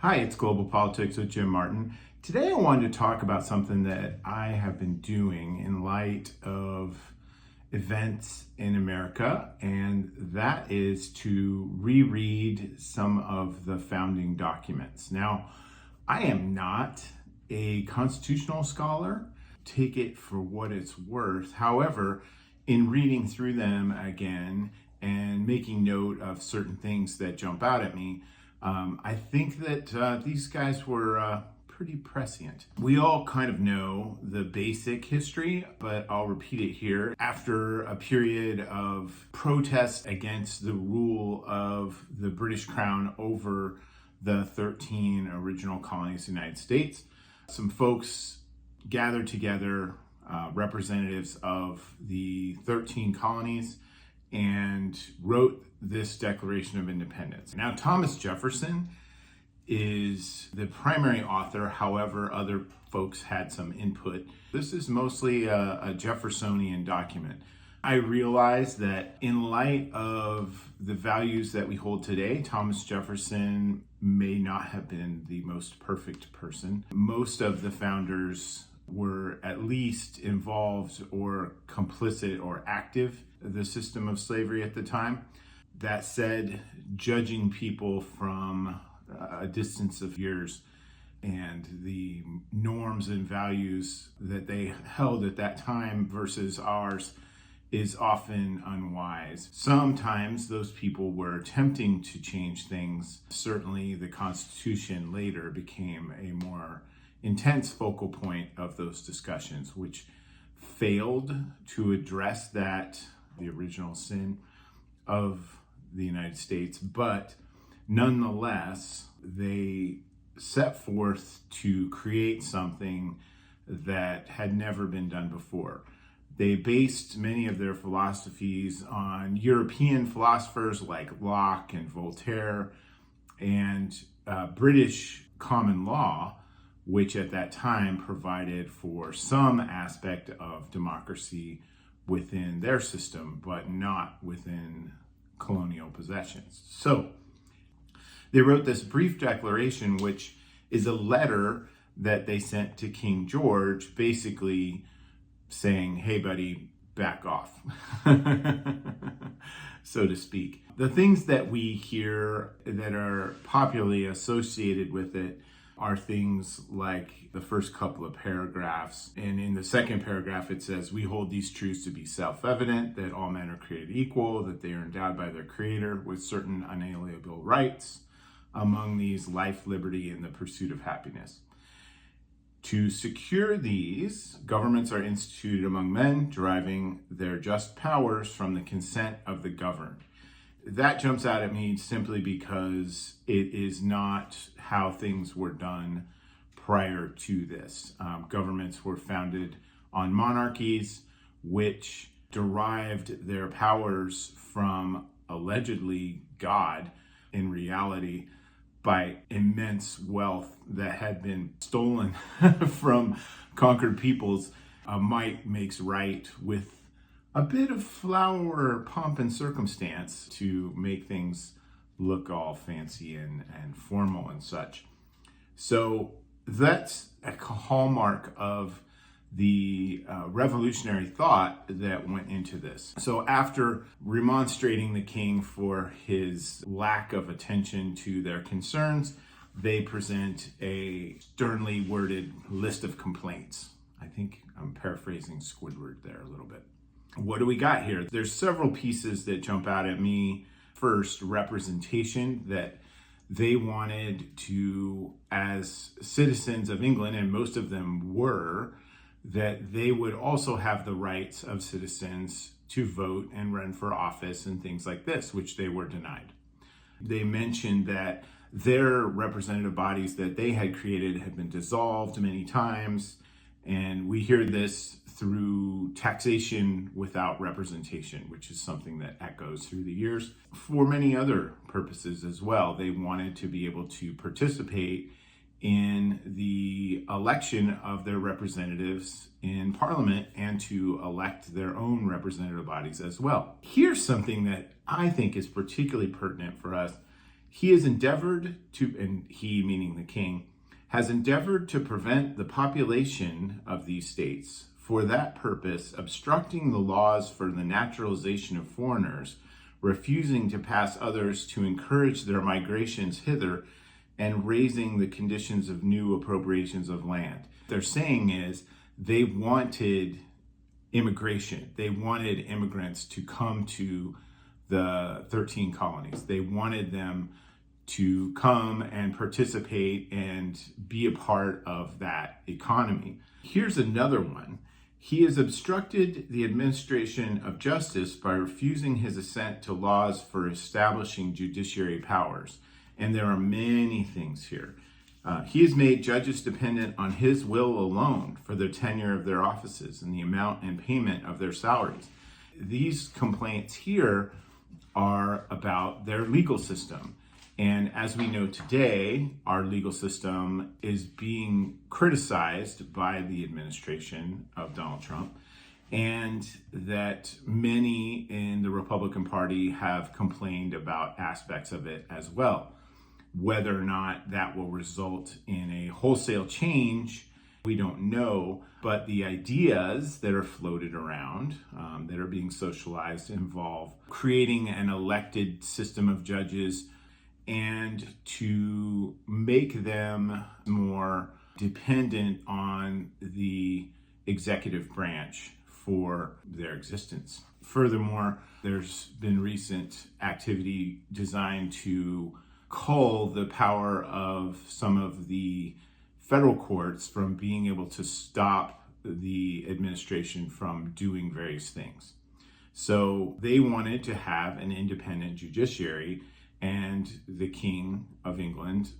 Hi, it's Global Politics with Jim Martin. Today I wanted to talk about something that I have been doing in light of events in America, and that is to reread some of the founding documents. Now, I am not a constitutional scholar. Take it for what it's worth. However, in reading through them again and making note of certain things that jump out at me, I think that these guys were pretty prescient. We all kind of know the basic history, but I'll repeat it here. After a period of protest against the rule of the British Crown over the 13 original colonies of the United States, some folks gathered together, representatives of the 13 colonies, and wrote this Declaration of Independence. Now, Thomas Jefferson is the primary author, however, other folks had some input. This is mostly a Jeffersonian document. I realize that in light of the values that we hold today, Thomas Jefferson may not have been the most perfect person. Most of the founders were at least involved or complicit or active in the system of slavery at the time. That said, judging people from a distance of years and the norms and values that they held at that time versus ours is often unwise. Sometimes those people were attempting to change things. Certainly the Constitution later became a more intense focal point of those discussions, which failed to address the original sin of the United States, but nonetheless, they set forth to create something that had never been done before. They based many of their philosophies on European philosophers like Locke and Voltaire and British common law, which at that time provided for some aspect of democracy within their system, but not within colonial possessions. So they wrote this brief declaration, which is a letter that they sent to King George, basically saying, hey buddy, back off, so to speak. The things that we hear that are popularly associated with it are things like the first couple of paragraphs. And in the second paragraph, it says, we hold these truths to be self-evident, that all men are created equal, that they are endowed by their creator with certain unalienable rights, among these life, liberty, and the pursuit of happiness. To secure these, governments are instituted among men, deriving their just powers from the consent of the governed. That jumps out at me simply because it is not how things were done prior to this. Governments were founded on monarchies, which derived their powers from allegedly God, in reality, by immense wealth that had been stolen from conquered peoples. Might makes right, with a bit of flower, pomp, and circumstance to make things look all fancy and formal and such. So that's a hallmark of the revolutionary thought that went into this. So after remonstrating the king for his lack of attention to their concerns, they present a sternly worded list of complaints. I think I'm paraphrasing Squidward there a little bit. What do we got here? There's several pieces that jump out at me. First, representation, that they wanted to, as citizens of England, and most of them were, that they would also have the rights of citizens to vote and run for office and things like this, which they were denied. They mentioned that their representative bodies that they had created had been dissolved many times, and we hear this through taxation without representation, which is something that echoes through the years. For many other purposes as well, they wanted to be able to participate in the election of their representatives in Parliament and to elect their own representative bodies as well. Here's something that I think is particularly pertinent for us He has endeavored to, and he meaning the king, has endeavored to prevent the population of these states, for that purpose, obstructing the laws for the naturalization of foreigners, refusing to pass others to encourage their migrations hither, and raising the conditions of new appropriations of land. What they're saying is they wanted immigration. They wanted immigrants to come to the 13 colonies. They wanted them to come and participate and be a part of that economy. Here's another one. He has obstructed the administration of justice by refusing his assent to laws for establishing judiciary powers. And there are many things here. He has made judges dependent on his will alone for the tenure of their offices and the amount and payment of their salaries. These complaints here are about their legal system. And as we know today, our legal system is being criticized by the administration of Donald Trump, and that many in the Republican Party have complained about aspects of it as well. Whether or not that will result in a wholesale change, we don't know, but the ideas that are floated around, that are being socialized, involve creating an elected system of judges and to make them more dependent on the executive branch for their existence. Furthermore, there's been recent activity designed to cull the power of some of the federal courts from being able to stop the administration from doing various things. So they wanted to have an independent judiciary, and the King of England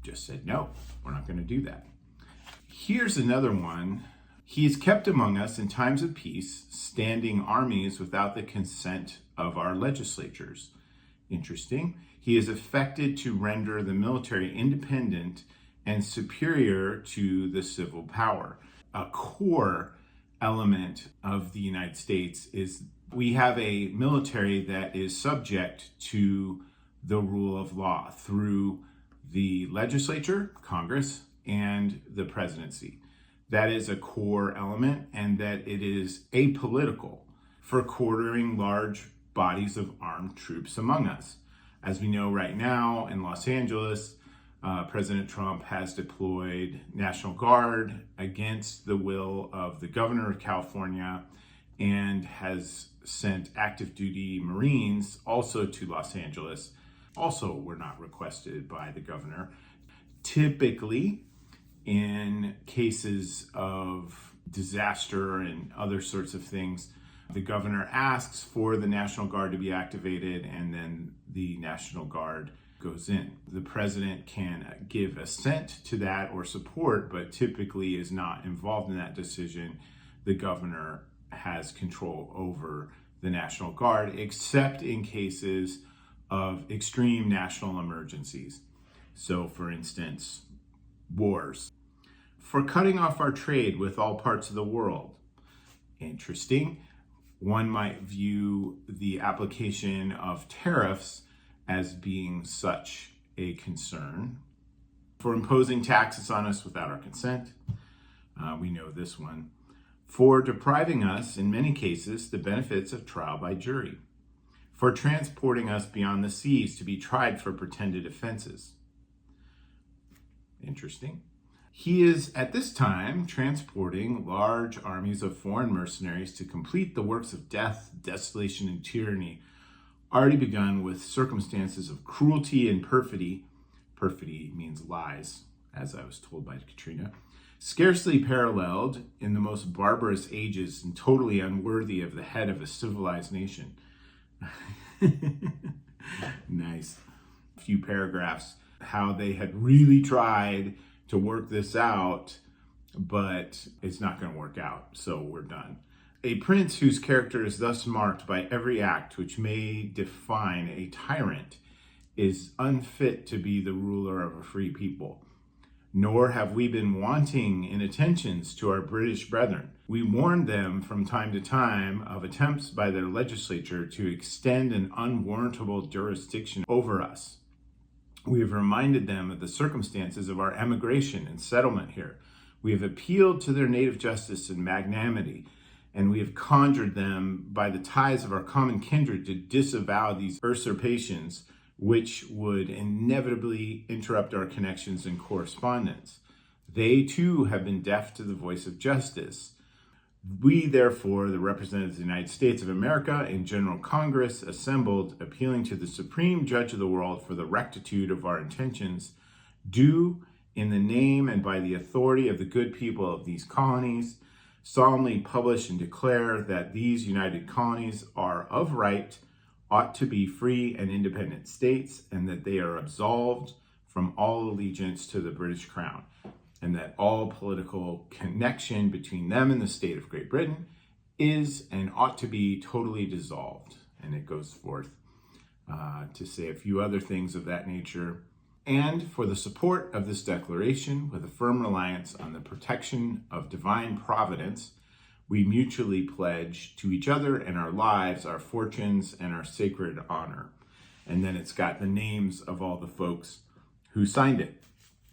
just said, no, we're not going to do that. Here's another one. He is kept among us in times of peace, standing armies without the consent of our legislatures. Interesting. He is affected to render the military independent and superior to the civil power. A core element of the United States is we have a military that is subject to the rule of law through the legislature, Congress, and the presidency. That is a core element, and that it is apolitical for quartering large bodies of armed troops among us. As we know right now in Los Angeles, President Trump has deployed National Guard against the will of the governor of California and has sent active duty Marines also to Los Angeles. Also were not requested by the governor. Typically, in cases of disaster and other sorts of things, the governor asks for the National Guard to be activated, and then the National Guard goes in. The president can give assent to that or support, but typically is not involved in that decision. The governor has control over the National Guard, except in cases of extreme national emergencies. So, for instance, wars. For cutting off our trade with all parts of the world. Interesting. One might view the application of tariffs as being such a concern. For imposing taxes on us without our consent. We know this one. For depriving us, in many cases, the benefits of trial by jury. For transporting us beyond the seas to be tried for pretended offenses. Interesting. He is at this time transporting large armies of foreign mercenaries to complete the works of death, desolation, and tyranny, already begun with circumstances of cruelty and perfidy. Perfidy means lies, as I was told by Katrina. Scarcely paralleled in the most barbarous ages and totally unworthy of the head of a civilized nation. Nice. A few paragraphs, how they had really tried to work this out, but it's not going to work out, so we're done. A prince whose character is thus marked by every act which may define a tyrant is unfit to be the ruler of a free people. Nor have we been wanting in attentions to our British brethren. We warned them from time to time of attempts by their legislature to extend an unwarrantable jurisdiction over us. We have reminded them of the circumstances of our emigration and settlement here. We have appealed to their native justice and magnanimity, and we have conjured them by the ties of our common kindred to disavow these usurpations, which would inevitably interrupt our connections and correspondence. They too have been deaf to the voice of justice. We, therefore, the representatives of the United States of America in General Congress, assembled, appealing to the Supreme Judge of the world for the rectitude of our intentions, do, in the name and by the authority of the good people of these colonies, solemnly publish and declare that these united colonies are of right, ought to be free and independent states, and that they are absolved from all allegiance to the British Crown, and that all political connection between them and the state of Great Britain is and ought to be totally dissolved. And it goes forth to say a few other things of that nature. And for the support of this declaration, with a firm reliance on the protection of divine providence, we mutually pledge to each other and our lives, our fortunes, and our sacred honor. And then it's got the names of all the folks who signed it.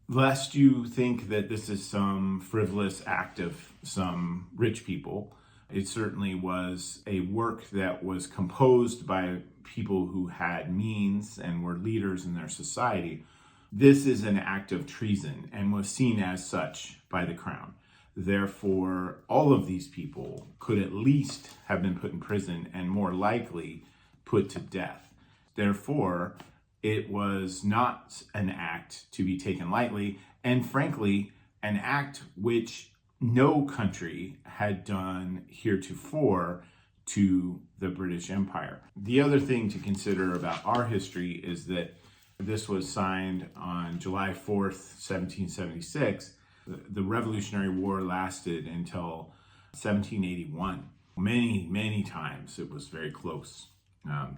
Lest you think that this is some frivolous act of some rich people, it certainly was a work that was composed by people who had means and were leaders in their society. This is an act of treason and was seen as such by the Crown. Therefore, all of these people could at least have been put in prison and more likely put to death. Therefore, it was not an act to be taken lightly, and frankly, an act which no country had done heretofore to the British Empire. The other thing to consider about our history is that this was signed on July 4th, 1776. The Revolutionary War lasted until 1781. Many times it was very close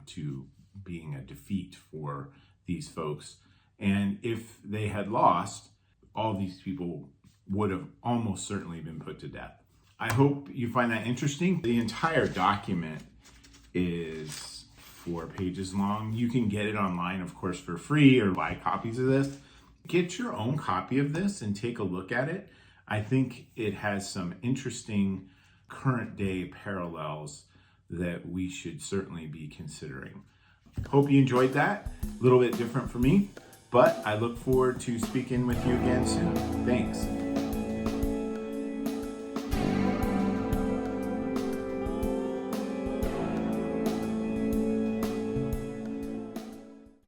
to being a defeat for these folks. And if they had lost, all these people would have almost certainly been put to death. I hope you find that interesting. The entire document is 4 pages long. You can get it online, of course, for free or buy copies of this. Get your own copy of this and take a look at it. I think it has some interesting current day parallels that we should certainly be considering. Hope you enjoyed that. A little bit different for me, but I look forward to speaking with you again soon. Thanks.